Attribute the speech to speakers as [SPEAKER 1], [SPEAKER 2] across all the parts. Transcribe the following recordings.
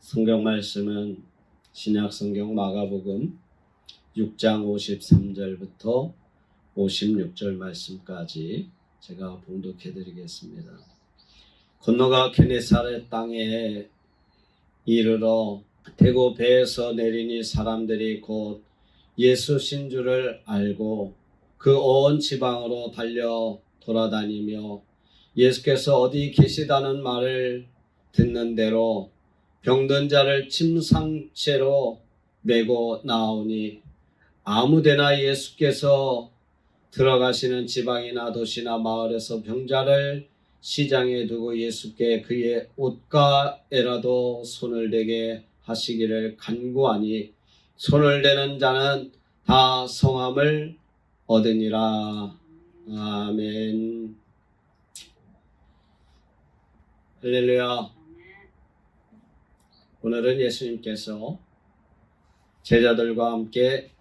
[SPEAKER 1] 성경 말씀은 신약 성경 마가복음 6장 53절부터 56절 말씀까지 제가 봉독해 드리겠습니다. 건너가 게네사렛 땅에 이르러 대고 배에서 내리니 사람들이 곧 예수신 줄을 알고 그 온 지방으로 달려 돌아다니며 예수께서 어디 계시다는 말을 듣는 대로 병든 자를 침상째로 메고 나오니 아무데나 예수께서 들어가시는 지방이나 도시나 마을에서 병자를 시장에 두고 예수께 그의 옷가에라도 손을 대게 하시기를 간구하니 손을 대는 자는 다 성함을 얻으니라. 아멘. 할렐루야. 오늘은 예수님께서 제자들과 함께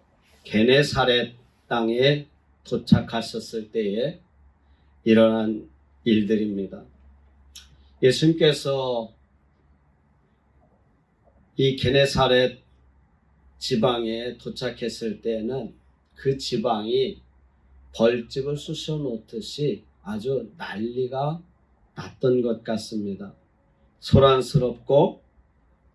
[SPEAKER 1] 게네사렛 땅에 도착하셨을 때에 일어난 일들입니다. 예수님께서 이 게네사렛 지방에 도착했을 때에는 그 지방이 벌집을 쑤셔 놓듯이 아주 난리가 났던 것 같습니다. 소란스럽고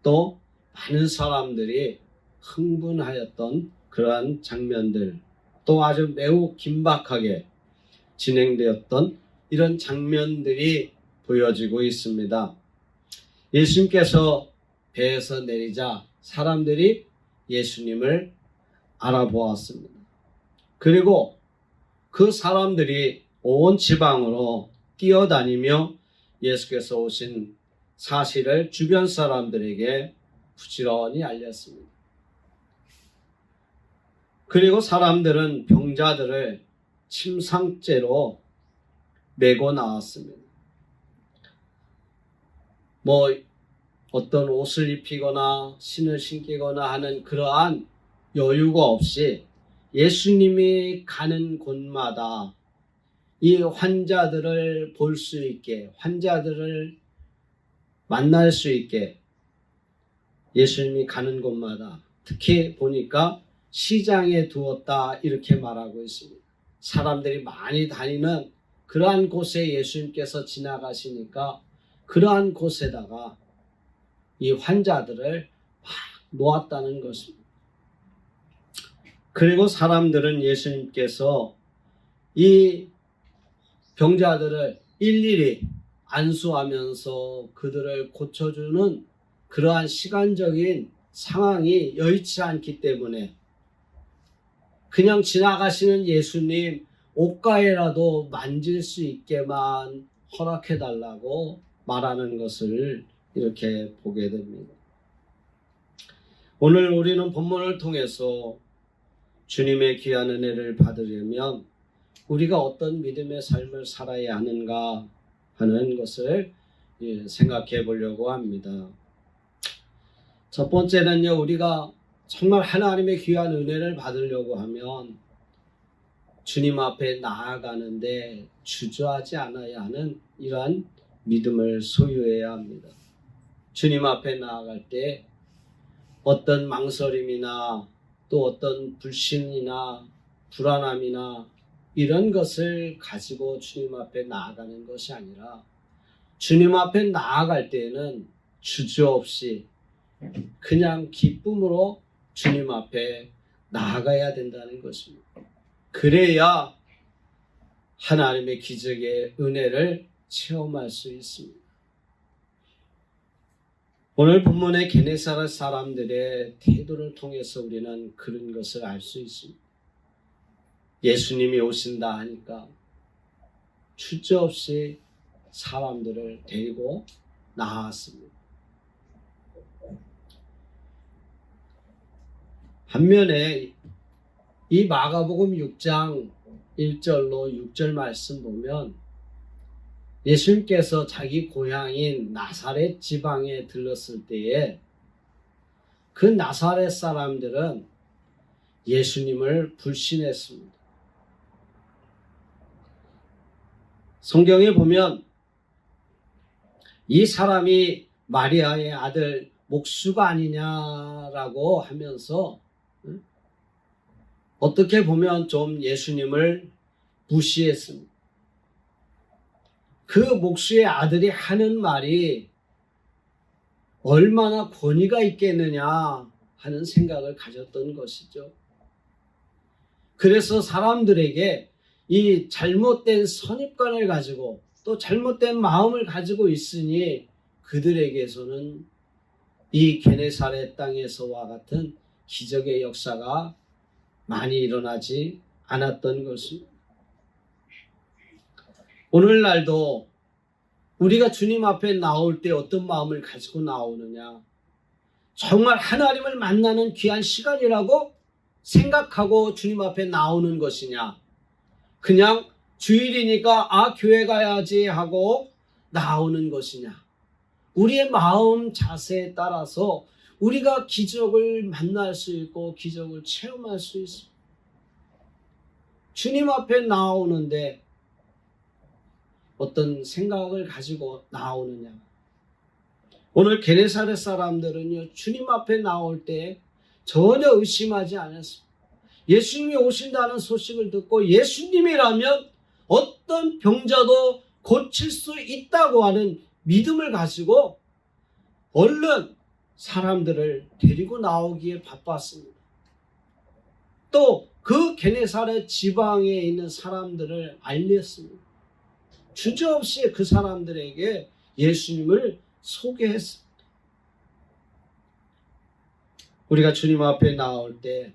[SPEAKER 1] 또 많은 사람들이 흥분하였던 그러한 장면들, 또 아주 매우 긴박하게 진행되었던 이런 장면들이 보여지고 있습니다. 예수님께서 배에서 내리자 사람들이 예수님을 알아보았습니다. 그리고 그 사람들이 온 지방으로 뛰어다니며 예수께서 오신 사실을 주변 사람들에게 부지런히 알렸습니다. 그리고 사람들은 병자들을 침상째로 메고 나왔습니다. 어떤 옷을 입히거나 신을 신기거나 하는 그러한 여유가 없이 예수님이 가는 곳마다 이 환자들을 볼 수 있게, 환자들을 만날 수 있게 예수님이 가는 곳마다, 특히 보니까 시장에 두었다 이렇게 말하고 있습니다. 사람들이 많이 다니는 그러한 곳에 예수님께서 지나가시니까 그러한 곳에다가 이 환자들을 막 놓았다는 것입니다. 그리고 사람들은 예수님께서 이 병자들을 일일이 안수하면서 그들을 고쳐주는 그러한 시간적인 상황이 여의치 않기 때문에 그냥 지나가시는 예수님 옷가에라도 만질 수 있게만 허락해달라고 말하는 것을 이렇게 보게 됩니다. 오늘 우리는 본문을 통해서 주님의 귀한 은혜를 받으려면 우리가 어떤 믿음의 삶을 살아야 하는가 하는 것을 생각해 보려고 합니다. 첫 번째는요, 우리가 정말 하나님의 귀한 은혜를 받으려고 하면 주님 앞에 나아가는데 주저하지 않아야 하는 이러한 믿음을 소유해야 합니다. 주님 앞에 나아갈 때 어떤 망설임이나 또 어떤 불신이나 불안함이나 이런 것을 가지고 주님 앞에 나아가는 것이 아니라 주님 앞에 나아갈 때에는 주저없이 그냥 기쁨으로 주님 앞에 나아가야 된다는 것입니다. 그래야 하나님의 기적의 은혜를 체험할 수 있습니다. 오늘 본문의 게네사렛 사람들의 태도를 통해서 우리는 그런 것을 알 수 있습니다. 예수님이 오신다 하니까 주저없이 사람들을 데리고 나왔습니다. 반면에 이 마가복음 6장 1절로 6절 말씀 보면 예수님께서 자기 고향인 나사렛 지방에 들렀을 때에 그 나사렛 사람들은 예수님을 불신했습니다. 성경에 보면 이 사람이 마리아의 아들 목수가 아니냐라고 하면서 어떻게 보면 좀 예수님을 무시했습니다. 그 목수의 아들이 하는 말이 얼마나 권위가 있겠느냐 하는 생각을 가졌던 것이죠. 그래서 사람들에게 이 잘못된 선입관을 가지고 또 잘못된 마음을 가지고 있으니 그들에게서는 이 게네사렛 땅에서와 같은 기적의 역사가 많이 일어나지 않았던 것입니다. 오늘날도 우리가 주님 앞에 나올 때 어떤 마음을 가지고 나오느냐, 정말 하나님을 만나는 귀한 시간이라고 생각하고 주님 앞에 나오는 것이냐, 그냥 주일이니까 교회 가야지 하고 나오는 것이냐. 우리의 마음 자세에 따라서 우리가 기적을 만날 수 있고 기적을 체험할 수 있습니다. 주님 앞에 나오는데 어떤 생각을 가지고 나오느냐. 오늘 게네사렛 사람들은요, 주님 앞에 나올 때 전혀 의심하지 않았습니다. 예수님이 오신다는 소식을 듣고 예수님이라면 어떤 병자도 고칠 수 있다고 하는 믿음을 가지고 얼른 사람들을 데리고 나오기에 바빴습니다. 또 그 게네사렛 지방에 있는 사람들을 알렸습니다. 주저없이 그 사람들에게 예수님을 소개했습니다. 우리가 주님 앞에 나올 때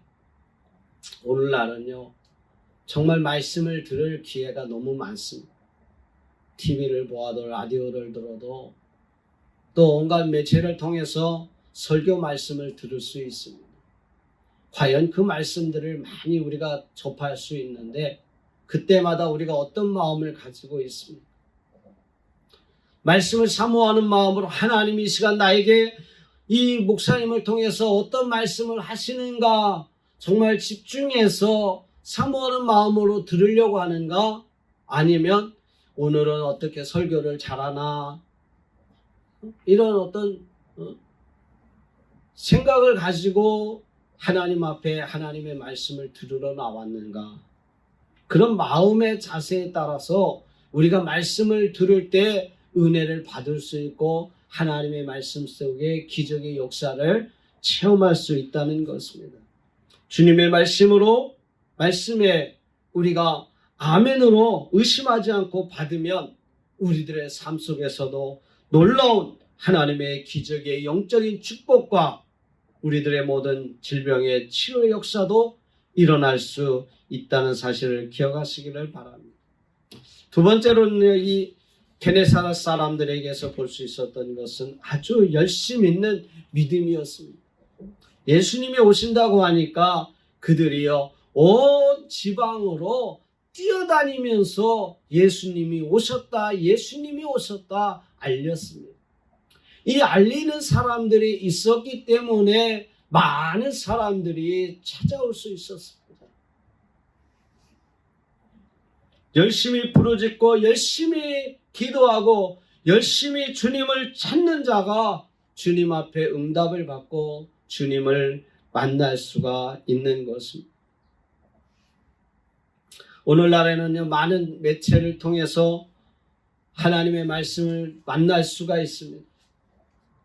[SPEAKER 1] 오늘날은요, 정말 말씀을 들을 기회가 너무 많습니다. TV를 보아도 라디오를 들어도 또 온갖 매체를 통해서 설교 말씀을 들을 수 있습니다. 과연 그 말씀들을 많이 우리가 접할 수 있는데 그때마다 우리가 어떤 마음을 가지고 있습니까? 말씀을 사모하는 마음으로 하나님 이 시간 나에게 이 목사님을 통해서 어떤 말씀을 하시는가 정말 집중해서 사모하는 마음으로 들으려고 하는가, 아니면 오늘은 어떻게 설교를 잘하나 이런 어떤 생각을 가지고 하나님 앞에 하나님의 말씀을 들으러 나왔는가. 그런 마음의 자세에 따라서 우리가 말씀을 들을 때 은혜를 받을 수 있고 하나님의 말씀 속에 기적의 역사를 체험할 수 있다는 것입니다. 주님의 말씀에 우리가 아멘으로 의심하지 않고 받으면 우리들의 삶 속에서도 놀라운 하나님의 기적의 영적인 축복과 우리들의 모든 질병의 치료의 역사도 일어날 수 있다는 사실을 기억하시기를 바랍니다. 두 번째로는 이 게네사렛 사람들에게서 볼 수 있었던 것은 아주 열심 있는 믿음이었습니다. 예수님이 오신다고 하니까 그들이요, 온 지방으로 뛰어다니면서 예수님이 오셨다 알렸습니다. 이 알리는 사람들이 있었기 때문에 많은 사람들이 찾아올 수 있었습니다. 열심히 부르짖고 열심히 기도하고 열심히 주님을 찾는 자가 주님 앞에 응답을 받고 주님을 만날 수가 있는 것입니다. 오늘날에는요, 많은 매체를 통해서 하나님의 말씀을 만날 수가 있습니다.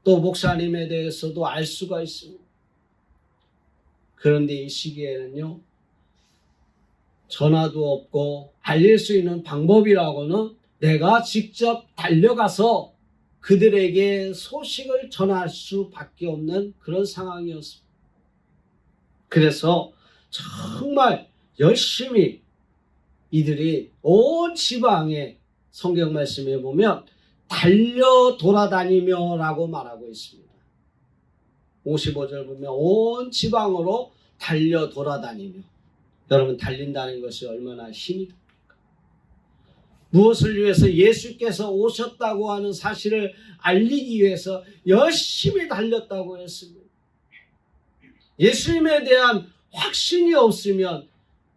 [SPEAKER 1] 또 목사님에 대해서도 알 수가 있습니다. 그런데 이 시기에는요, 전화도 없고 알릴 수 있는 방법이라고는 내가 직접 달려가서 그들에게 소식을 전할 수밖에 없는 그런 상황이었습니다. 그래서 정말 열심히 이들이 온 지방에 성경 말씀에 보면 달려 돌아다니며 라고 말하고 있습니다. 55절 보면 온 지방으로 달려 돌아다니며. 여러분, 달린다는 것이 얼마나 힘이 듭니까? 무엇을 위해서? 예수께서 오셨다고 하는 사실을 알리기 위해서 열심히 달렸다고 했습니다. 예수님에 대한 확신이 없으면,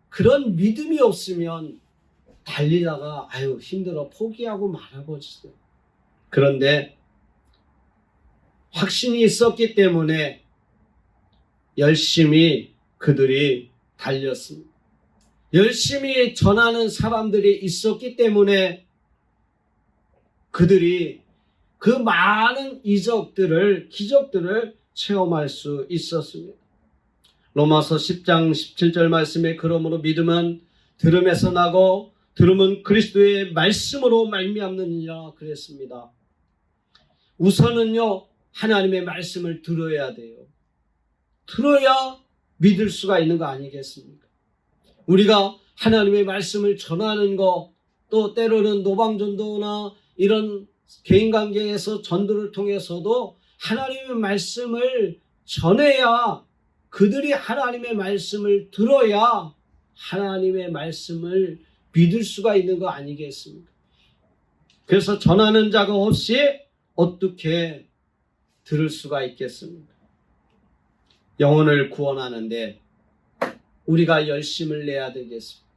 [SPEAKER 1] 그런 믿음이 없으면 달리다가 힘들어 포기하고 말아버리세요. 그런데 확신이 있었기 때문에 열심히 그들이 달렸습니다. 열심히 전하는 사람들이 있었기 때문에 그들이 그 많은 기적들을 체험할 수 있었습니다. 로마서 10장 17절 말씀에 그러므로 믿음은 들음에서 나고 들음은 그리스도의 말씀으로 말미암느니라 그랬습니다. 우선은요, 하나님의 말씀을 들어야 돼요. 들어야 믿을 수가 있는 거 아니겠습니까? 우리가 하나님의 말씀을 전하는 거, 또 때로는 노방전도나 이런 개인관계에서 전도를 통해서도 하나님의 말씀을 전해야, 그들이 하나님의 말씀을 들어야 하나님의 말씀을 믿을 수가 있는 거 아니겠습니까? 그래서 전하는 자가 없이 어떻게 들을 수가 있겠습니까? 영혼을 구원하는데 우리가 열심을 내야 되겠습니다.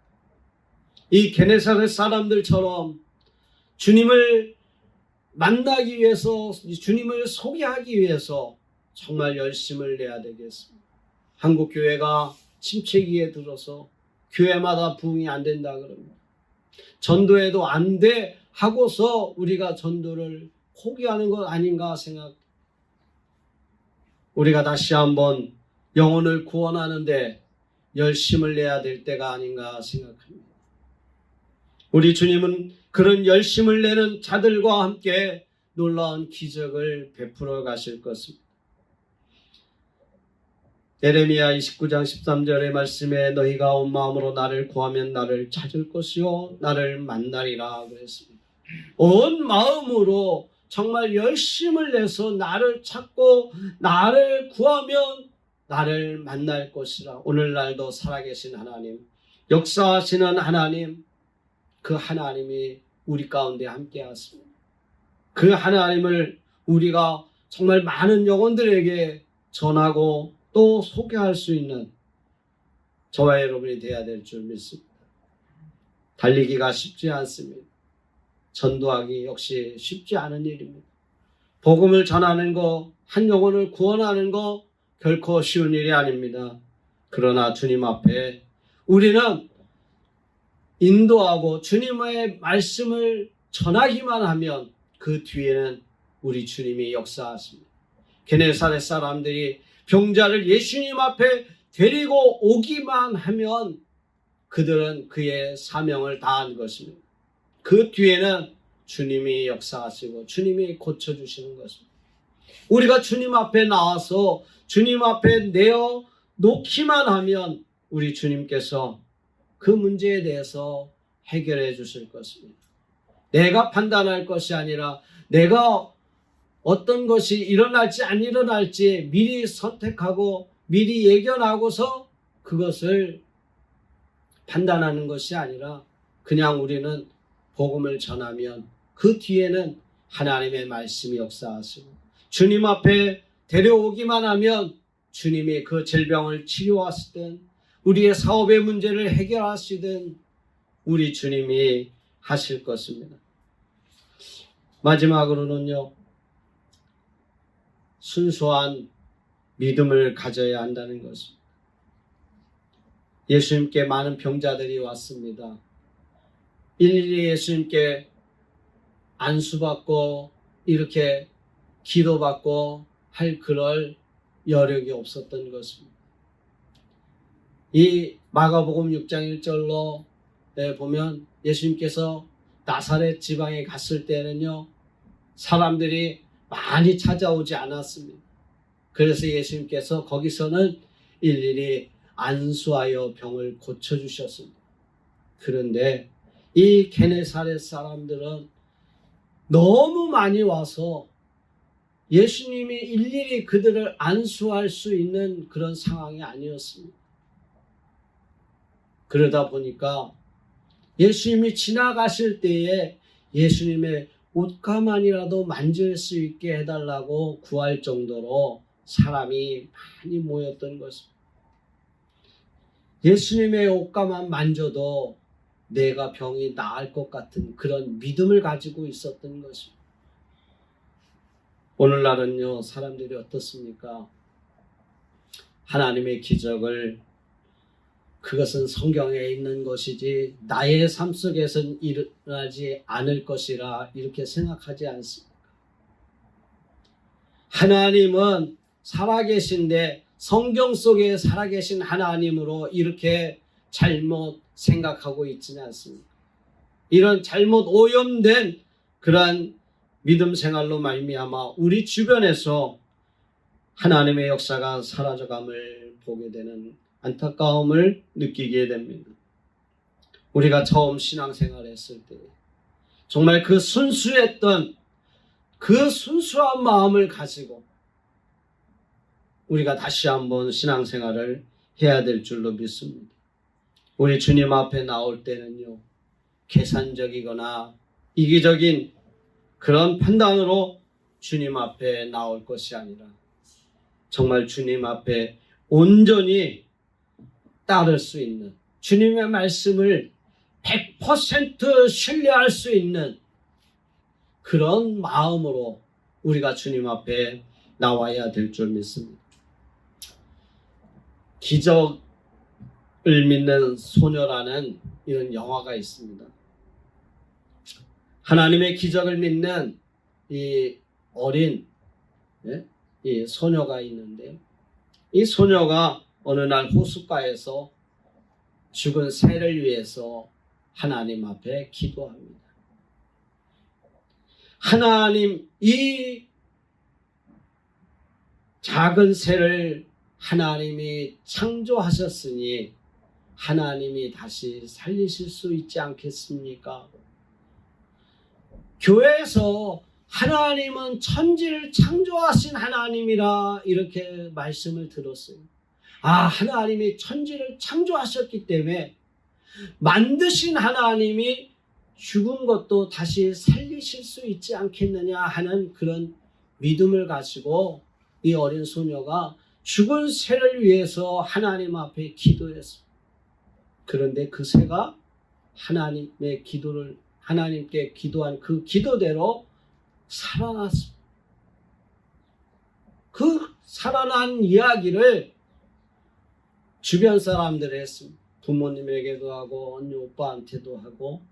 [SPEAKER 1] 이 게네사렛 사람들처럼 주님을 만나기 위해서, 주님을 소개하기 위해서 정말 열심을 내야 되겠습니다. 한국 교회가 침체기에 들어서 교회마다 부흥이 안 된다 그럽니다. 전도해도 안 돼 하고서 우리가 전도를 포기하는 것 아닌가 생각. 우리가 다시 한번 영혼을 구원하는데 열심을 내야 될 때가 아닌가 생각합니다. 우리 주님은 그런 열심을 내는 자들과 함께 놀라운 기적을 베풀어 가실 것입니다. 예레미야 29장 13절의 말씀에 너희가 온 마음으로 나를 구하면 나를 찾을 것이요 나를 만나리라 그랬습니다. 온 마음으로 정말 열심을 내서 나를 찾고 나를 구하면 나를 만날 것이라. 오늘날도 살아계신 하나님, 역사하시는 하나님, 그 하나님이 우리 가운데 함께 하십니다. 그 하나님을 우리가 정말 많은 영혼들에게 전하고 또 소개할 수 있는 저와 여러분이 되어야 될 줄 믿습니다. 달리기가 쉽지 않습니다. 전도하기 역시 쉽지 않은 일입니다. 복음을 전하는 거, 한 영혼을 구원하는 거 결코 쉬운 일이 아닙니다. 그러나 주님 앞에 우리는 인도하고 주님의 말씀을 전하기만 하면 그 뒤에는 우리 주님이 역사하십니다. 게네사렛 사람들이 병자를 예수님 앞에 데리고 오기만 하면 그들은 그의 사명을 다한 것입니다. 그 뒤에는 주님이 역사하시고 주님이 고쳐주시는 것입니다. 우리가 주님 앞에 나와서 주님 앞에 내어 놓기만 하면 우리 주님께서 그 문제에 대해서 해결해 주실 것입니다. 내가 판단할 것이 아니라 내가 어떤 것이 일어날지 안 일어날지 미리 선택하고 미리 예견하고서 그것을 판단하는 것이 아니라 그냥 우리는 복음을 전하면 그 뒤에는 하나님의 말씀이 역사하시고 주님 앞에 데려오기만 하면 주님이 그 질병을 치료하시든 우리의 사업의 문제를 해결하시든 우리 주님이 하실 것입니다. 마지막으로는요, 순수한 믿음을 가져야 한다는 것입니다. 예수님께 많은 병자들이 왔습니다. 일일이 예수님께 안수받고 이렇게 기도받고 할 그럴 여력이 없었던 것입니다. 이 마가복음 6장 1절로 보면 예수님께서 나사렛 지방에 갔을 때는요, 사람들이 많이 찾아오지 않았습니다. 그래서 예수님께서 거기서는 일일이 안수하여 병을 고쳐주셨습니다. 그런데 이 게네사렛 사람들은 너무 많이 와서 예수님이 일일이 그들을 안수할 수 있는 그런 상황이 아니었습니다. 그러다 보니까 예수님이 지나가실 때에 예수님의 옷가만이라도 만질 수 있게 해달라고 구할 정도로 사람이 많이 모였던 것입니다. 예수님의 옷가만 만져도 내가 병이 나을 것 같은 그런 믿음을 가지고 있었던 것입니다. 오늘날은요, 사람들이 어떻습니까? 하나님의 기적을 그것은 성경에 있는 것이지 나의 삶 속에서는 일어나지 않을 것이라 이렇게 생각하지 않습니까? 하나님은 살아계신데 성경 속에 살아계신 하나님으로 이렇게 잘못 생각하고 있지는 않습니다. 이런 잘못 오염된 그러한 믿음 생활로 말미암아 우리 주변에서 하나님의 역사가 사라져감을 보게 되는 안타까움을 느끼게 됩니다. 우리가 처음 신앙생활을 했을 때 정말 그 순수했던 그 순수한 마음을 가지고 우리가 다시 한번 신앙생활을 해야 될 줄로 믿습니다. 우리 주님 앞에 나올 때는요, 계산적이거나 이기적인 그런 판단으로 주님 앞에 나올 것이 아니라 정말 주님 앞에 온전히 따를 수 있는, 주님의 말씀을 100% 신뢰할 수 있는 그런 마음으로 우리가 주님 앞에 나와야 될 줄 믿습니다. 기적을 믿는 소녀라는 이런 영화가 있습니다. 하나님의 기적을 믿는 이 어린 이 소녀가 있는데, 이 소녀가 어느 날 호숫가에서 죽은 새를 위해서 하나님 앞에 기도합니다. 하나님, 이 작은 새를 하나님이 창조하셨으니 하나님이 다시 살리실 수 있지 않겠습니까? 교회에서 하나님은 천지를 창조하신 하나님이라 이렇게 말씀을 들었어요. 하나님이 천지를 창조하셨기 때문에 만드신 하나님이 죽은 것도 다시 살리실 수 있지 않겠느냐 하는 그런 믿음을 가지고 이 어린 소녀가 죽은 새를 위해서 하나님 앞에 기도했어요. 그런데 그 새가 하나님의 기도를 하나님께 기도한 그 기도대로 살아났습니다. 그 살아난 이야기를 주변 사람들이 했습니다. 부모님에게도 하고 언니 오빠한테도 하고.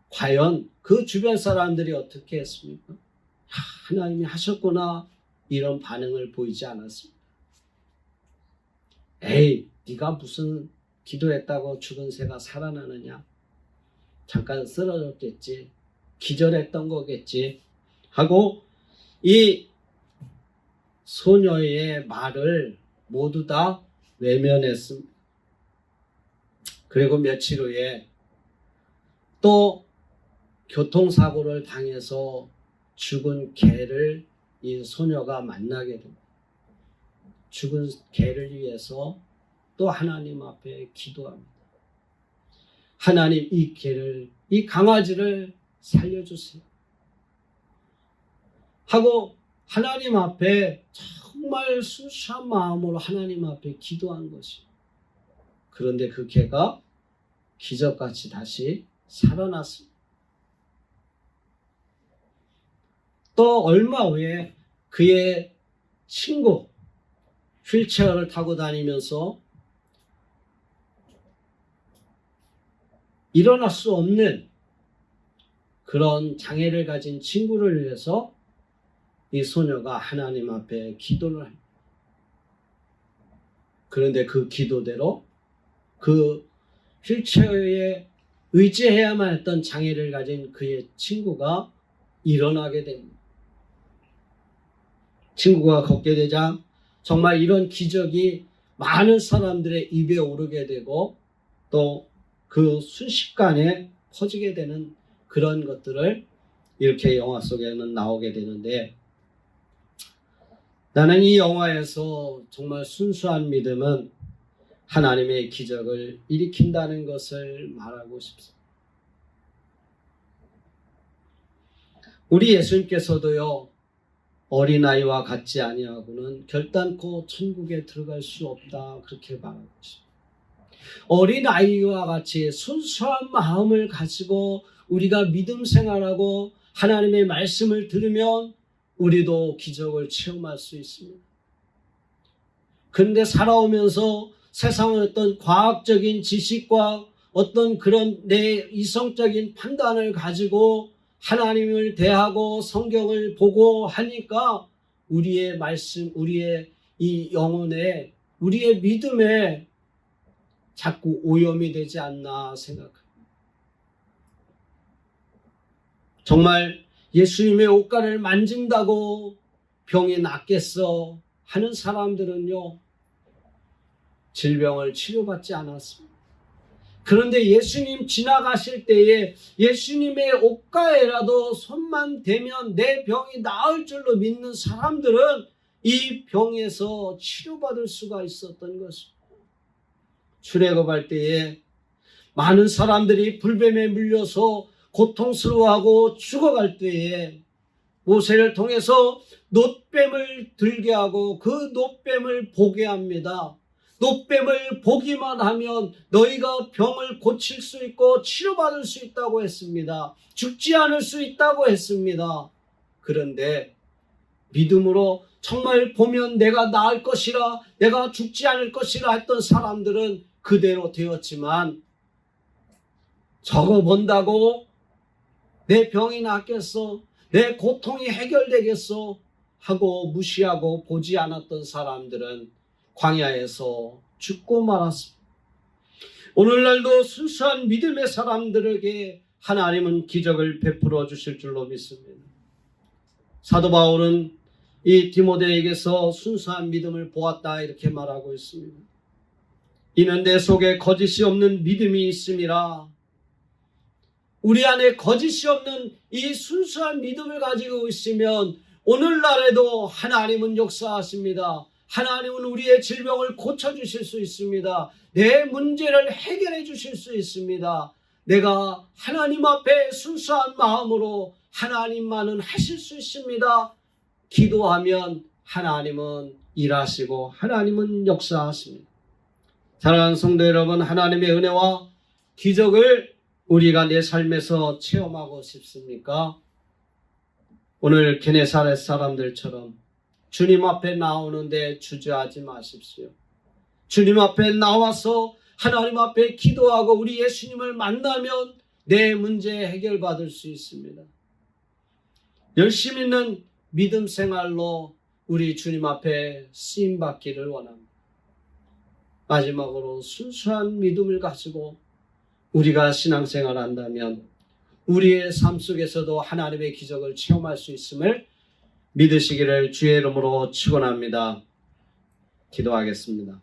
[SPEAKER 1] 과연 그 주변 사람들이 어떻게 했습니까? 하나님이 하셨구나 이런 반응을 보이지 않았습니다. 에이, 네가 무슨 기도했다고 죽은 새가 살아나느냐? 잠깐 쓰러졌겠지, 기절했던 거겠지 하고 이 소녀의 말을 모두 다 외면했습니다. 그리고 며칠 후에 또 교통사고를 당해서 죽은 개를 이 소녀가 만나게 됩니다. 죽은 개를 위해서 또 하나님 앞에 기도합니다. 하나님, 이 개를, 이 강아지를 살려주세요 하고 하나님 앞에 정말 순수한 마음으로 하나님 앞에 기도한 것이. 그런데 그 개가 기적같이 다시 살아났습니다. 또 얼마 후에 그의 친구, 휠체어를 타고 다니면서 일어날 수 없는 그런 장애를 가진 친구를 위해서 이 소녀가 하나님 앞에 기도를 합니다. 그런데 그 기도대로 그 휠체어에 의지해야만 했던 장애를 가진 그의 친구가 일어나게 됩니다. 친구가 걷게 되자 정말 이런 기적이 많은 사람들의 입에 오르게 되고 또 그 순식간에 퍼지게 되는 그런 것들을 이렇게 영화 속에는 나오게 되는데, 나는 이 영화에서 정말 순수한 믿음은 하나님의 기적을 일으킨다는 것을 말하고 싶습니다. 우리 예수님께서도요, 어린아이와 같지 아니하고는 결단코 천국에 들어갈 수 없다 그렇게 말하고 있습니다. 어린아이와 같이 순수한 마음을 가지고 우리가 믿음 생활하고 하나님의 말씀을 들으면 우리도 기적을 체험할 수 있습니다. 그런데 살아오면서 세상의 어떤 과학적인 지식과 어떤 그런 내 이성적인 판단을 가지고 하나님을 대하고 성경을 보고 하니까 우리의 말씀, 우리의 이 영혼에, 우리의 믿음에 자꾸 오염이 되지 않나 생각합니다. 정말 예수님의 옷가를 만진다고 병이 낫겠어 하는 사람들은요, 질병을 치료받지 않았습니다. 그런데 예수님 지나가실 때에 예수님의 옷가에라도 손만 대면 내 병이 나을 줄로 믿는 사람들은 이 병에서 치료받을 수가 있었던 것입니다. 출애굽할 때에 많은 사람들이 불뱀에 물려서 고통스러워하고 죽어갈 때에 모세를 통해서 놋뱀을 들게 하고 그 놋뱀을 보게 합니다. 놋뱀을 보기만 하면 너희가 병을 고칠 수 있고 치료받을 수 있다고 했습니다. 죽지 않을 수 있다고 했습니다. 그런데 믿음으로 정말 보면 내가 나을 것이라, 내가 죽지 않을 것이라 했던 사람들은 그대로 되었지만, 저거 본다고 내 병이 낫겠어, 내 고통이 해결되겠어 하고 무시하고 보지 않았던 사람들은 광야에서 죽고 말았습니다. 오늘날도 순수한 믿음의 사람들에게 하나님은 기적을 베풀어 주실 줄로 믿습니다. 사도 바울은 이 디모데에게서 순수한 믿음을 보았다 이렇게 말하고 있습니다. 이는 내 속에 거짓이 없는 믿음이 있음이라. 우리 안에 거짓이 없는 이 순수한 믿음을 가지고 있으면 오늘날에도 하나님은 역사하십니다. 하나님은 우리의 질병을 고쳐주실 수 있습니다. 내 문제를 해결해 주실 수 있습니다. 내가 하나님 앞에 순수한 마음으로 하나님만은 하실 수 있습니다. 기도하면 하나님은 일하시고 하나님은 역사하십니다. 사랑하는 성도 여러분, 하나님의 은혜와 기적을 우리가 내 삶에서 체험하고 싶습니까? 오늘 게네사렛 사람들처럼 주님 앞에 나오는데 주저하지 마십시오. 주님 앞에 나와서 하나님 앞에 기도하고 우리 예수님을 만나면 내 문제 해결받을 수 있습니다. 열심 있는 믿음 생활로 우리 주님 앞에 쓰임받기를 원합니다. 마지막으로 순수한 믿음을 가지고 우리가 신앙생활을 한다면 우리의 삶 속에서도 하나님의 기적을 체험할 수 있음을 믿으시기를 주의 이름으로 축원합니다. 기도하겠습니다.